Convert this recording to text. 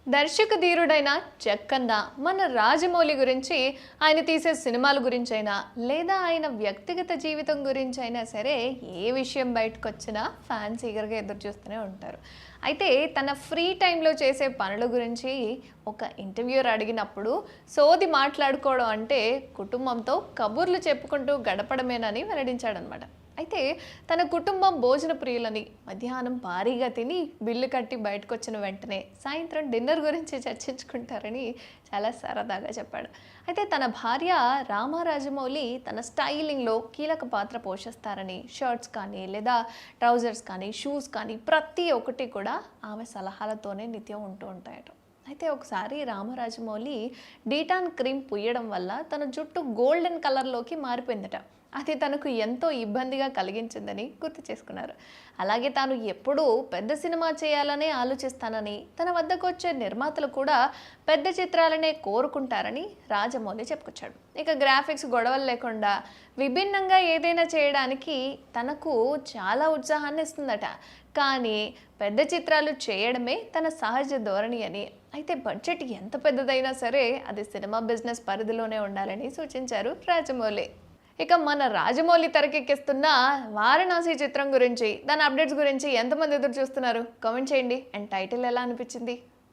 దర్శక ధీరుడైన చెక్కన్న మన రాజమౌళి గురించి ఆయన తీసే సినిమాల గురించైనా లేదా ఆయన వ్యక్తిగత జీవితం గురించైనా సరే ఏ విషయం బయటకు వచ్చినా ఫ్యాన్స్ ఈగర్గా ఎదురు చూస్తూనే ఉంటారు. అయితే తన ఫ్రీ టైంలో చేసే పనుల గురించి ఒక ఇంటర్వ్యూర్ అడిగినప్పుడు సోది మాట్లాడుకోవడం అంటే కుటుంబంతో కబుర్లు చెప్పుకుంటూ గడపడమేనని వెల్లడించాడనమాట. అయితే తన కుటుంబం భోజన ప్రియులని, మధ్యాహ్నం భారీగా తిని బిల్లు కట్టి బయటకు వచ్చిన వెంటనే సాయంత్రం డిన్నర్ గురించి చర్చించుకుంటారని చాలా సరదాగా చెప్పాడు. అయితే తన భార్య రాజమౌళి తన స్టైలింగ్లో కీలక పాత్ర పోషిస్తారని, షర్ట్స్ కానీ లేదా ట్రౌజర్స్ కానీ షూస్ కానీ ప్రతి ఒక్కటి కూడా ఆమె సలహాలతోనే నిత్యం ఉంటూ ఉంటాయట. అయితే ఒకసారి రాజమౌళి డీటాన్ క్రీమ్ పుయ్యడం వల్ల తన జుట్టు గోల్డెన్ కలర్లోకి మారిపోయిందట. అది తనకు ఎంతో ఇబ్బందిగా కలిగించిందని గుర్తు చేసుకున్నారు. అలాగే తాను ఎప్పుడూ పెద్ద సినిమా చేయాలనే ఆలోచిస్తానని, తన వద్దకు వచ్చే నిర్మాతలు కూడా పెద్ద చిత్రాలనే కోరుకుంటారని రాజమౌళి చెప్పుకొచ్చాడు. ఇక గ్రాఫిక్స్ గొడవలు లేకుండా విభిన్నంగా ఏదైనా చేయడానికి తనకు చాలా ఉత్సాహాన్ని ఇస్తుందట. కానీ పెద్ద చిత్రాలు చేయడమే తన సహజ ధోరణి అని, అయితే బడ్జెట్ ఎంత పెద్దదైనా సరే అది సినిమా బిజినెస్ పరిధిలోనే ఉండాలని సూచించారు రాజమౌళి. ఇక మన రాజమౌళి తెరకెక్కిస్తున్న వారణాసి చిత్రం గురించి, దాని అప్డేట్స్ గురించి ఎంతమంది ఎదురు చూస్తున్నారు కామెంట్ చేయండి. అండ్ టైటిల్ ఎలా అనిపించింది?